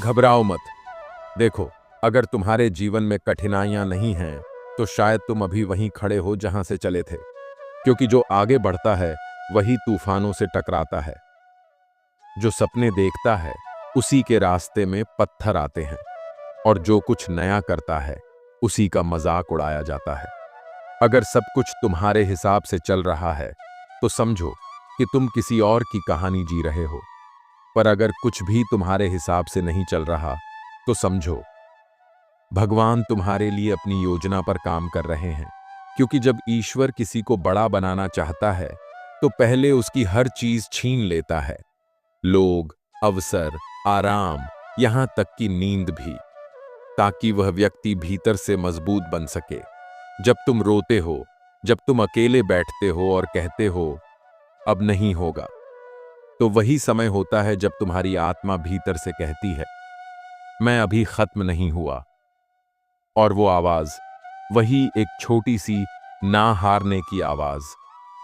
घबराओ मत। देखो, अगर तुम्हारे जीवन में कठिनाइयां नहीं हैं, तो शायद तुम अभी वहीं खड़े हो जहां से चले थे। क्योंकि जो आगे बढ़ता है वही तूफानों से टकराता है। जो सपने देखता है उसी के रास्ते में पत्थर आते हैं, और जो कुछ नया करता है उसी का मजाक उड़ाया जाता है। अगर सब कुछ तुम्हारे हिसाब से चल रहा है तो समझो कि तुम किसी और की कहानी जी रहे हो। पर अगर कुछ भी तुम्हारे हिसाब से नहीं चल रहा तो समझो भगवान तुम्हारे लिए अपनी योजना पर काम कर रहे हैं। क्योंकि जब ईश्वर किसी को बड़ा बनाना चाहता है तो पहले उसकी हर चीज छीन लेता है। लोग, अवसर, आराम, यहां तक कि नींद भी, ताकि वह व्यक्ति भीतर से मजबूत बन सके। जब तुम रोते हो, जब तुम अकेले बैठते हो और कहते हो अब नहीं होगा, तो वही समय होता है जब तुम्हारी आत्मा भीतर से कहती है मैं अभी खत्म नहीं हुआ। और वो आवाज, वही एक छोटी सी ना हारने की आवाज,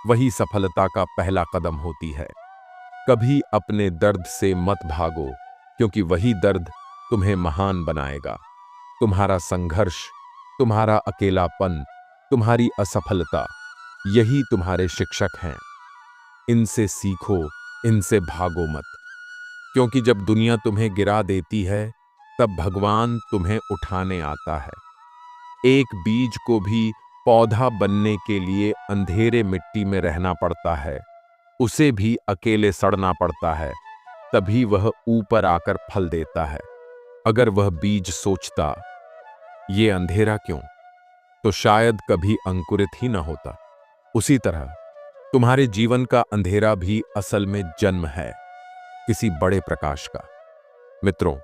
वही सफलता का पहला कदम होती है। कभी अपने दर्द से मत भागो, क्योंकि वही दर्द तुम्हें महान बनाएगा। तुम्हारा संघर्ष, तुम्हारा अकेलापन, तुम्हारी असफलता, यही तुम्हारे शिक्षक हैं। इनसे सीखो, इनसे भागो मत। क्योंकि जब दुनिया तुम्हें गिरा देती है तब भगवान तुम्हें उठाने आता है। एक बीज को भी पौधा बनने के लिए अंधेरे मिट्टी में रहना पड़ता है, उसे भी अकेले सड़ना पड़ता है, तभी वह ऊपर आकर फल देता है। अगर वह बीज सोचता ये अंधेरा क्यों, तो शायद कभी अंकुरित ही न होता। उसी तरह तुम्हारे जीवन का अंधेरा भी असल में जन्म है किसी बड़े प्रकाश का। मित्रों,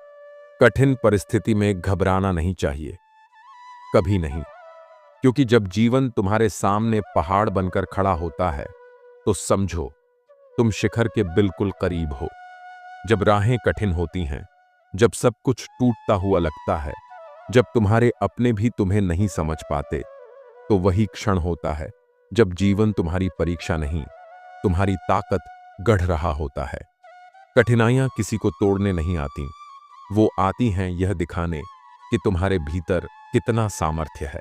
कठिन परिस्थिति में घबराना नहीं चाहिए, कभी नहीं। क्योंकि जब जीवन तुम्हारे सामने पहाड़ बनकर खड़ा होता है तो समझो तुम शिखर के बिल्कुल करीब हो। जब राहें कठिन होती हैं, जब सब कुछ टूटता हुआ लगता है, जब तुम्हारे अपने भी तुम्हें नहीं समझ पाते, तो वही क्षण होता है जब जीवन तुम्हारी परीक्षा नहीं, तुम्हारी ताकत गढ़ रहा होता है। कठिनाइयां किसी को तोड़ने नहीं आती, वो आती हैं यह दिखाने कि तुम्हारे भीतर कितना सामर्थ्य है।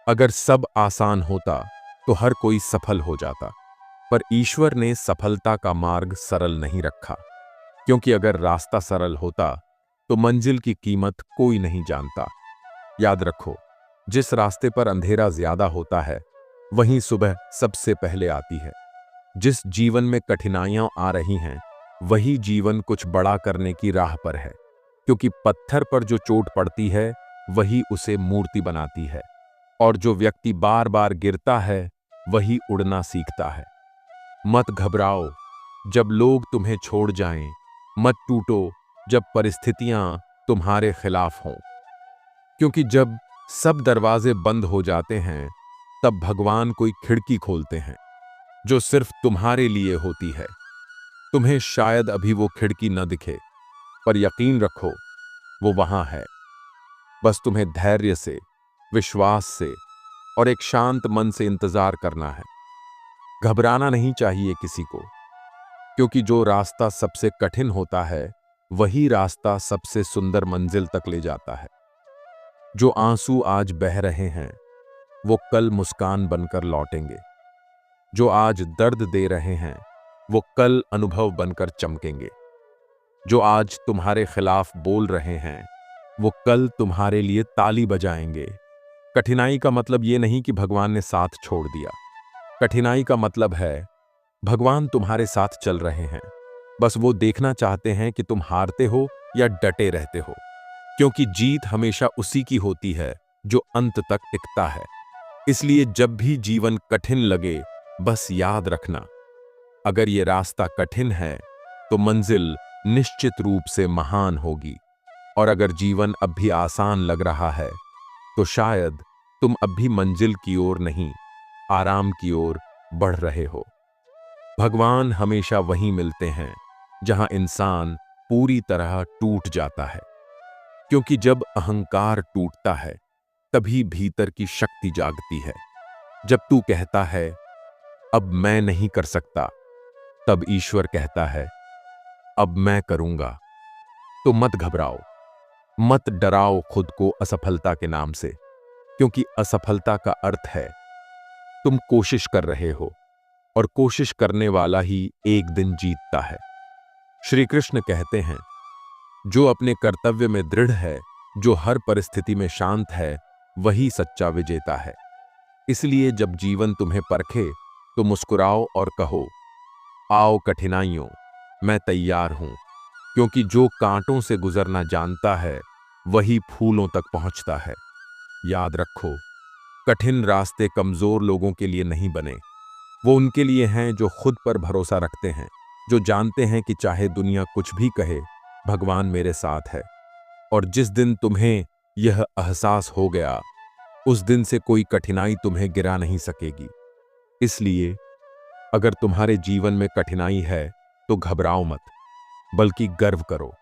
अगर सब आसान होता तो हर कोई सफल हो जाता, पर ईश्वर ने सफलता का मार्ग सरल नहीं रखा। क्योंकि अगर रास्ता सरल होता तो मंजिल की कीमत कोई नहीं जानता। याद रखो, जिस रास्ते पर अंधेरा ज्यादा होता है वहीं सुबह सबसे पहले आती है। जिस जीवन में कठिनाइयां आ रही हैं वही जीवन कुछ बड़ा करने की राह पर है। क्योंकि पत्थर पर जो चोट पड़ती है वही उसे मूर्ति बनाती है, और जो व्यक्ति बार बार गिरता है वही उड़ना सीखता है। मत घबराओ जब लोग तुम्हें छोड़ जाएं, मत टूटो जब परिस्थितियां तुम्हारे खिलाफ हों। क्योंकि जब सब दरवाजे बंद हो जाते हैं तब भगवान कोई खिड़की खोलते हैं जो सिर्फ तुम्हारे लिए होती है। तुम्हें शायद अभी वो खिड़की न दिखे, पर यकीन रखो वो वहां है। बस तुम्हें धैर्य से, विश्वास से और एक शांत मन से इंतजार करना है। घबराना नहीं चाहिए किसी को, क्योंकि जो रास्ता सबसे कठिन होता है वही रास्ता सबसे सुंदर मंजिल तक ले जाता है। जो आंसू आज बह रहे हैं वो कल मुस्कान बनकर लौटेंगे। जो आज दर्द दे रहे हैं वो कल अनुभव बनकर चमकेंगे। जो आज तुम्हारे खिलाफ बोल रहे हैं वो कल तुम्हारे लिए ताली बजाएंगे। कठिनाई का मतलब ये नहीं कि भगवान ने साथ छोड़ दिया। कठिनाई का मतलब है भगवान तुम्हारे साथ चल रहे हैं। बस वो देखना चाहते हैं कि तुम हारते हो या डटे रहते हो। क्योंकि जीत हमेशा उसी की होती है जो अंत तक टिकता है। इसलिए जब भी जीवन कठिन लगे, बस याद रखना, अगर ये रास्ता कठिन है तो मंजिल निश्चित रूप से महान होगी। और अगर जीवन अब भी आसान लग रहा है तो शायद तुम अब भी मंजिल की ओर नहीं, आराम की ओर बढ़ रहे हो। भगवान हमेशा वहीं मिलते हैं जहां इंसान पूरी तरह टूट जाता है। क्योंकि जब अहंकार टूटता है तभी भीतर की शक्ति जागती है। जब तू कहता है अब मैं नहीं कर सकता, तब ईश्वर कहता है अब मैं करूंगा। तो मत घबराओ, मत डराओ खुद को असफलता के नाम से, क्योंकि असफलता का अर्थ है तुम कोशिश कर रहे हो और कोशिश करने वाला ही एक दिन जीतता है। श्री कृष्ण कहते हैं, जो अपने कर्तव्य में दृढ़ है, जो हर परिस्थिति में शांत है, वही सच्चा विजेता है। इसलिए जब जीवन तुम्हें परखे तो मुस्कुराओ और कहो, आओ कठिनाइयों, मैं तैयार हूं, क्योंकि जो कांटों से गुजरना जानता है वही फूलों तक पहुंचता है। याद रखो, कठिन रास्ते कमजोर लोगों के लिए नहीं बने, वो उनके लिए हैं जो खुद पर भरोसा रखते हैं, जो जानते हैं कि चाहे दुनिया कुछ भी कहे, भगवान मेरे साथ है। और जिस दिन तुम्हें यह एहसास हो गया, उस दिन से कोई कठिनाई तुम्हें गिरा नहीं सकेगी। इसलिए अगर तुम्हारे जीवन में कठिनाई है तो घबराओ मत, बल्कि गर्व करो,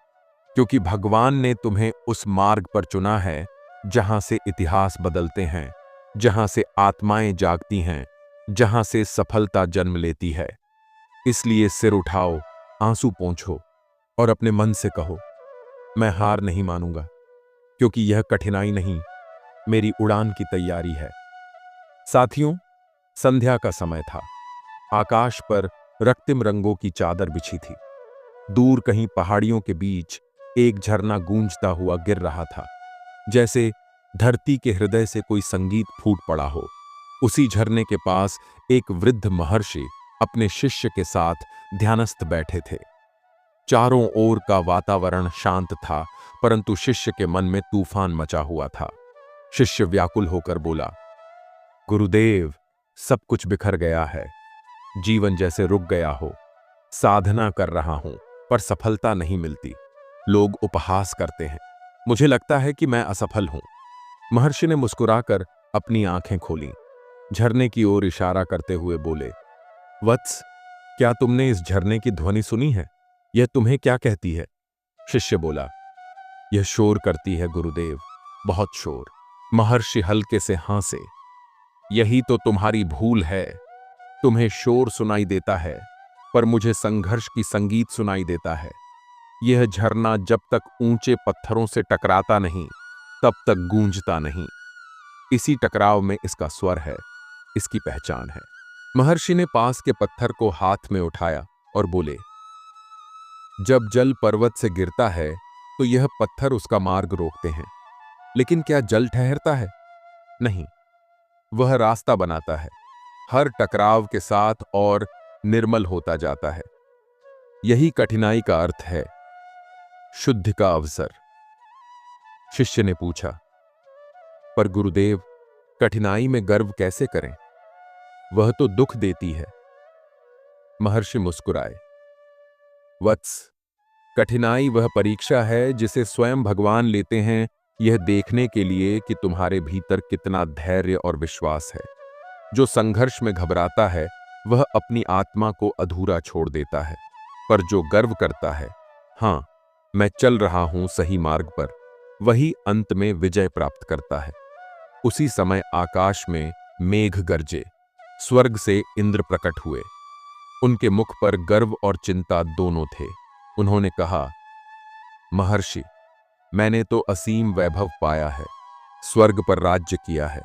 क्योंकि भगवान ने तुम्हें उस मार्ग पर चुना है जहां से इतिहास बदलते हैं, जहां से आत्माएं जागती हैं, जहां से सफलता जन्म लेती है। इसलिए सिर उठाओ, आंसू पोंछो और अपने मन से कहो, मैं हार नहीं मानूंगा, क्योंकि यह कठिनाई नहीं, मेरी उड़ान की तैयारी है। साथियों, संध्या का समय था। आकाश पर रक्तिम रंगों की चादर बिछी थी। दूर कहीं पहाड़ियों के बीच एक झरना गूंजता हुआ गिर रहा था, जैसे धरती के हृदय से कोई संगीत फूट पड़ा हो। उसी झरने के पास एक वृद्ध महर्षि अपने शिष्य के साथ ध्यानस्थ बैठे थे। चारों ओर का वातावरण शांत था, परंतु शिष्य के मन में तूफान मचा हुआ था। शिष्य व्याकुल होकर बोला, गुरुदेव, सब कुछ बिखर गया है, जीवन जैसे रुक गया हो। साधना कर रहा हूं, पर सफलता नहीं मिलती। लोग उपहास करते हैं, मुझे लगता है कि मैं असफल हूं। महर्षि ने मुस्कुराकर अपनी आंखें खोलीं, झरने की ओर इशारा करते हुए बोले, वत्स, क्या तुमने इस झरने की ध्वनि सुनी है? यह तुम्हें क्या कहती है? शिष्य बोला, यह शोर करती है गुरुदेव, बहुत शोर। महर्षि हल्के से हंसे, यही तो तुम्हारी भूल है। तुम्हें शोर सुनाई देता है, पर मुझे संघर्ष की संगीत सुनाई देता है। यह झरना जब तक ऊंचे पत्थरों से टकराता नहीं, तब तक गूंजता नहीं। इसी टकराव में इसका स्वर है, इसकी पहचान है। महर्षि ने पास के पत्थर को हाथ में उठाया और बोले, जब जल पर्वत से गिरता है तो यह पत्थर उसका मार्ग रोकते हैं, लेकिन क्या जल ठहरता है? नहीं, वह रास्ता बनाता है, हर टकराव के साथ, और निर्मल होता जाता है। यही कठिनाई का अर्थ है, शुद्धि का अवसर। शिष्य ने पूछा, पर गुरुदेव, कठिनाई में गर्व कैसे करें? वह तो दुख देती है। महर्षि मुस्कुराए, वत्स, कठिनाई वह परीक्षा है जिसे स्वयं भगवान लेते हैं, यह देखने के लिए कि तुम्हारे भीतर कितना धैर्य और विश्वास है। जो संघर्ष में घबराता है वह अपनी आत्मा को अधूरा छोड़ देता है, पर जो गर्व करता है, हां, मैं चल रहा हूं सही मार्ग पर, वही अंत में विजय प्राप्त करता है। उसी समय आकाश में मेघ गरजे, स्वर्ग से इंद्र प्रकट हुए। उनके मुख पर गर्व और चिंता दोनों थे। उन्होंने कहा, महर्षि, मैंने तो असीम वैभव पाया है, स्वर्ग पर राज्य किया है,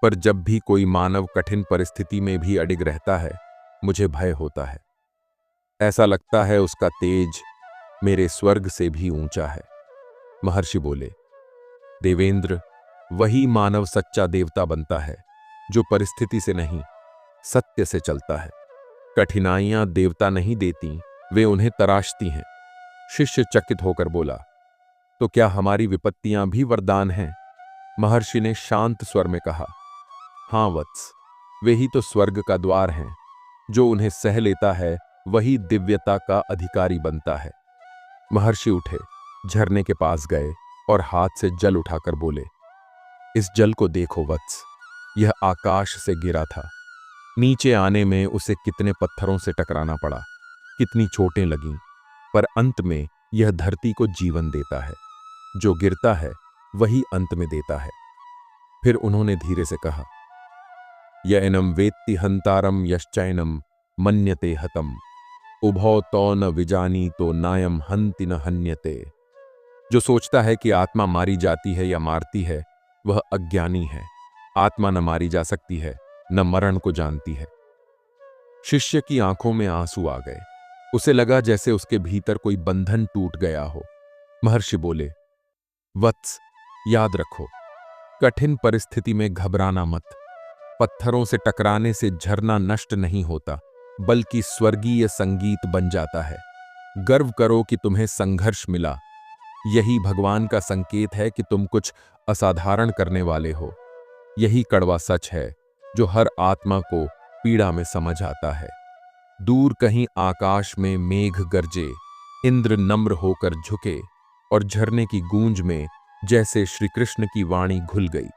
पर जब भी कोई मानव कठिन परिस्थिति में भी अडिग रहता है, मुझे भय होता है। ऐसा लगता है उसका तेज मेरे स्वर्ग से भी ऊंचा है। महर्षि बोले, देवेंद्र, वही मानव सच्चा देवता बनता है जो परिस्थिति से नहीं, सत्य से चलता है। कठिनाइयां देवता नहीं देती, वे उन्हें तराशती हैं। शिष्य चकित होकर बोला, तो क्या हमारी विपत्तियां भी वरदान हैं? महर्षि ने शांत स्वर में कहा, हां वत्स, वे ही तो स्वर्ग का द्वार हैं। जो उन्हें सह लेता है वही दिव्यता का अधिकारी बनता है। महर्षि उठे, झरने के पास गए और हाथ से जल उठाकर बोले, इस जल को देखो वत्स, यह आकाश से गिरा था। नीचे आने में उसे कितने पत्थरों से टकराना पड़ा, कितनी चोटें लगीं, पर अंत में यह धरती को जीवन देता है। जो गिरता है वही अंत में देता है। फिर उन्होंने धीरे से कहा, यैनम वेत्ति हंतारम यश्चैनम मन्यते हतम, उभौ तो न विजानी तो नायम हंति न हन्यते। जो सोचता है कि आत्मा मारी जाती है या मारती है, वह अज्ञानी है। आत्मा न मारी जा सकती है, न मरण को जानती है। शिष्य की आंखों में आंसू आ गए। उसे लगा जैसे उसके भीतर कोई बंधन टूट गया हो। महर्षि बोले, वत्स, याद रखो, कठिन परिस्थिति में घबराना मत। पत्थरों से टकराने से झरना नष्ट नहीं होता, बल्कि स्वर्गीय संगीत बन जाता है। गर्व करो कि तुम्हें संघर्ष मिला। यही भगवान का संकेत है कि तुम कुछ असाधारण करने वाले हो। यही कड़वा सच है जो हर आत्मा को पीड़ा में समझ आता है। दूर कहीं आकाश में मेघ गरजे, इंद्र नम्र होकर झुके और झरने की गूंज में जैसे श्री कृष्ण की वाणी घुल गई।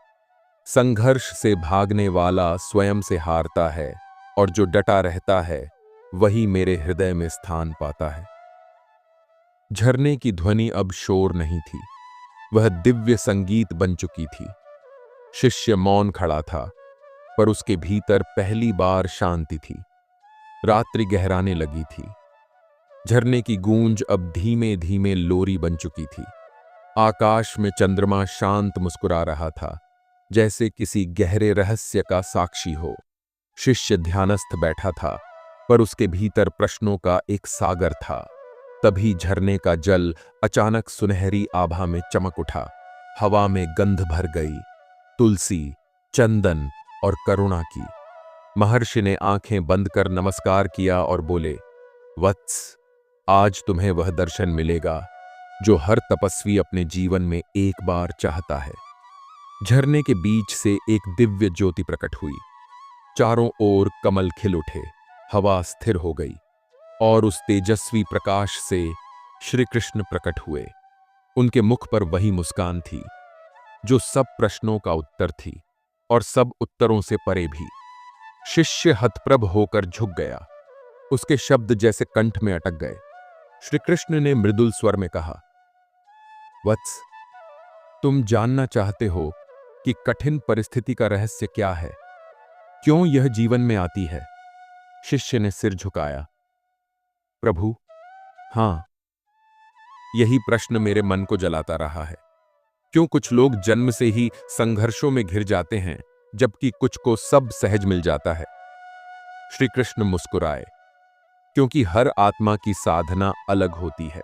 संघर्ष से भागने वाला स्वयं से हारता है, और जो डटा रहता है वही मेरे हृदय में स्थान पाता है। झरने की ध्वनि अब शोर नहीं थी, वह दिव्य संगीत बन चुकी थी। शिष्य मौन खड़ा था, पर उसके भीतर पहली बार शांति थी। रात्रि गहराने लगी थी। झरने की गूंज अब धीमे धीमे लोरी बन चुकी थी। आकाश में चंद्रमा शांत मुस्कुरा रहा था, जैसे किसी गहरे रहस्य का साक्षी हो। शिष्य ध्यानस्थ बैठा था, पर उसके भीतर प्रश्नों का एक सागर था। तभी झरने का जल अचानक सुनहरी आभा में चमक उठा। हवा में गंध भर गई, तुलसी, चंदन और करुणा की। महर्षि ने आंखें बंद कर नमस्कार किया और बोले, वत्स, आज तुम्हें वह दर्शन मिलेगा जो हर तपस्वी अपने जीवन में एक बार चाहता है। झरने के बीच से एक दिव्य ज्योति प्रकट हुई। चारों ओर कमल खिल उठे, हवा स्थिर हो गई और उस तेजस्वी प्रकाश से श्री कृष्ण प्रकट हुए। उनके मुख पर वही मुस्कान थी जो सब प्रश्नों का उत्तर थी और सब उत्तरों से परे भी। शिष्य हतप्रभ होकर झुक गया। उसके शब्द जैसे कंठ में अटक गए। श्री कृष्ण ने मृदुल स्वर में कहा, वत्स, तुम जानना चाहते हो कि कठिन परिस्थिति का रहस्य क्या है, क्यों यह जीवन में आती है? शिष्य ने सिर झुकाया। प्रभु, हां, यही प्रश्न मेरे मन को जलाता रहा है। क्यों कुछ लोग जन्म से ही संघर्षों में घिर जाते हैं, जबकि कुछ को सब सहज मिल जाता है? श्री कृष्ण मुस्कुराए, क्योंकि हर आत्मा की साधना अलग होती है।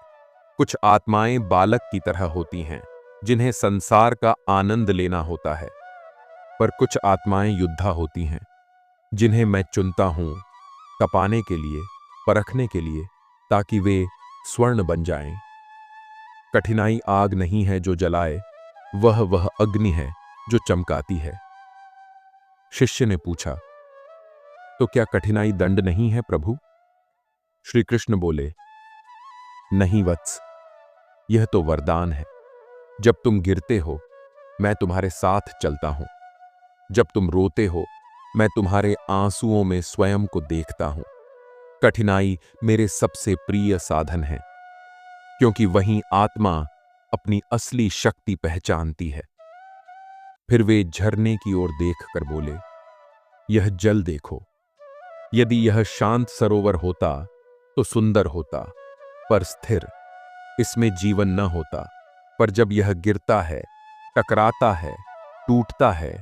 कुछ आत्माएं बालक की तरह होती हैं, जिन्हें संसार का आनंद लेना होता है, पर कुछ आत्माएं योद्धा होती हैं, जिन्हें मैं चुनता हूं तपाने के लिए, परखने के लिए, ताकि वे स्वर्ण बन जाएं। कठिनाई आग नहीं है जो जलाए, वह अग्नि है जो चमकाती है। शिष्य ने पूछा, तो क्या कठिनाई दंड नहीं है प्रभु? श्री कृष्ण बोले, नहीं वत्स, यह तो वरदान है। जब तुम गिरते हो, मैं तुम्हारे साथ चलता हूं। जब तुम रोते हो, मैं तुम्हारे आंसुओं में स्वयं को देखता हूं। कठिनाई मेरे सबसे प्रिय साधन है, क्योंकि वहीं आत्मा अपनी असली शक्ति पहचानती है। फिर वे झरने की ओर देखकर बोले, यह जल देखो। यदि यह शांत सरोवर होता तो सुंदर होता, पर स्थिर। इसमें जीवन न होता, पर जब यह गिरता है, टकराता है, टूटता है,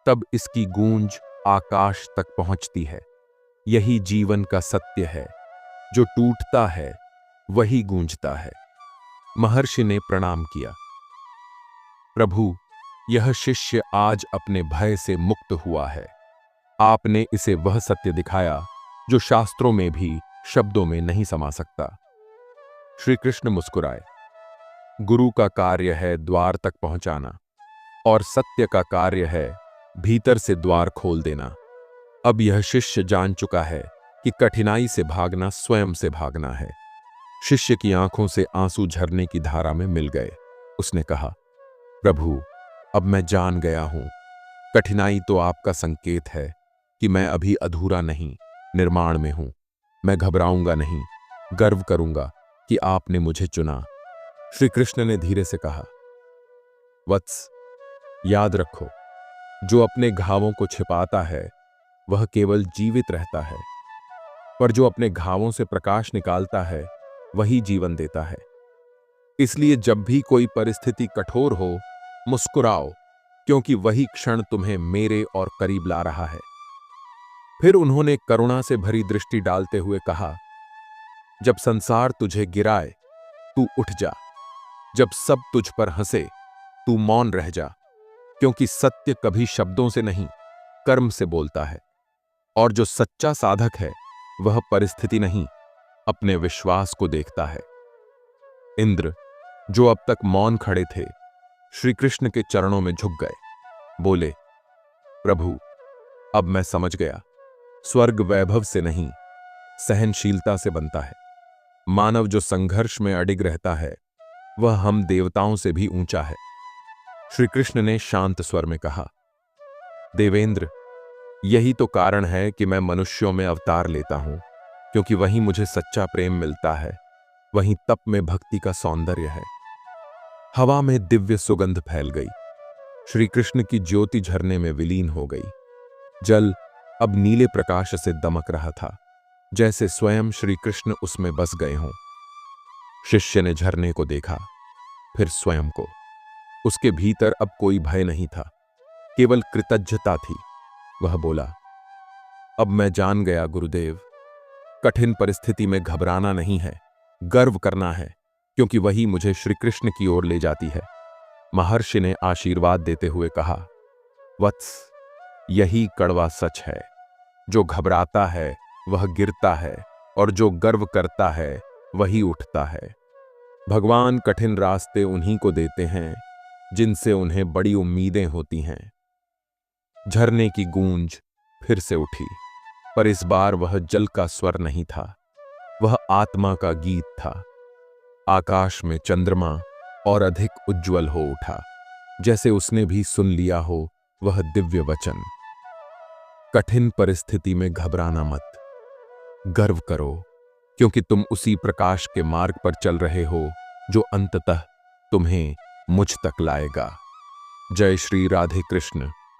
तब इसकी गूंज आकाश तक पहुंचती है। यही जीवन का सत्य है, जो टूटता है वही गूंजता है। महर्षि ने प्रणाम किया। प्रभु, यह शिष्य आज अपने भय से मुक्त हुआ है। आपने इसे वह सत्य दिखाया जो शास्त्रों में भी शब्दों में नहीं समा सकता। श्री कृष्ण मुस्कुराए। गुरु का कार्य है द्वार तक पहुंचाना, और सत्य का कार्य है भीतर से द्वार खोल देना। अब यह शिष्य जान चुका है कि कठिनाई से भागना स्वयं से भागना है। शिष्य की आंखों से आंसू झरने की धारा में मिल गए। उसने कहा, प्रभु, अब मैं जान गया हूं, कठिनाई तो आपका संकेत है कि मैं अभी अधूरा नहीं, निर्माण में हूं। मैं घबराऊंगा नहीं, गर्व करूंगा कि आपने मुझे चुना। श्री कृष्ण ने धीरे से कहा, वत्स, याद रखो, जो अपने घावों को छिपाता है वह केवल जीवित रहता है, पर जो अपने घावों से प्रकाश निकालता है वही जीवन देता है। इसलिए जब भी कोई परिस्थिति कठोर हो, मुस्कुराओ, क्योंकि वही क्षण तुम्हें मेरे और करीब ला रहा है। फिर उन्होंने करुणा से भरी दृष्टि डालते हुए कहा, जब संसार तुझे गिराए, तू उठ जा। जब सब तुझ पर हंसे, तू मौन रह जा, क्योंकि सत्य कभी शब्दों से नहीं, कर्म से बोलता है। और जो सच्चा साधक है, वह परिस्थिति नहीं, अपने विश्वास को देखता है। इंद्र, जो अब तक मौन खड़े थे, श्री कृष्ण के चरणों में झुक गए। बोले, प्रभु, अब मैं समझ गया, स्वर्ग वैभव से नहीं, सहनशीलता से बनता है। मानव जो संघर्ष में अडिग रहता है, वह हम देवताओं से भी ऊंचा है। श्री कृष्ण ने शांत स्वर में कहा, देवेंद्र, यही तो कारण है कि मैं मनुष्यों में अवतार लेता हूं, क्योंकि वहीं मुझे सच्चा प्रेम मिलता है, वहीं तप में भक्ति का सौंदर्य है। हवा में दिव्य सुगंध फैल गई। श्री कृष्ण की ज्योति झरने में विलीन हो गई। जल अब नीले प्रकाश से दमक रहा था, जैसे स्वयं श्री कृष्ण उसमें बस गए हों। शिष्य ने झरने को देखा, फिर स्वयं को। उसके भीतर अब कोई भय नहीं था, केवल कृतज्ञता थी। वह बोला, अब मैं जान गया गुरुदेव, कठिन परिस्थिति में घबराना नहीं है, गर्व करना है, क्योंकि वही मुझे श्री कृष्ण की ओर ले जाती है। महर्षि ने आशीर्वाद देते हुए कहा, वत्स, यही कड़वा सच है, जो घबराता है वह गिरता है, और जो गर्व करता है वही उठता है। भगवान कठिन रास्ते उन्हीं को देते हैं जिनसे उन्हें बड़ी उम्मीदें होती हैं। झरने की गूंज फिर से उठी, पर इस बार वह जल का स्वर नहीं था, वह आत्मा का गीत था। आकाश में चंद्रमा और अधिक उज्ज्वल हो उठा, जैसे उसने भी सुन लिया हो वह दिव्य वचन। कठिन परिस्थिति में घबराना मत, गर्व करो, क्योंकि तुम उसी प्रकाश के मार्ग पर चल रहे हो जो अंततः तुम्हें मुझ तक लाएगा। जय श्री राधे कृष्ण।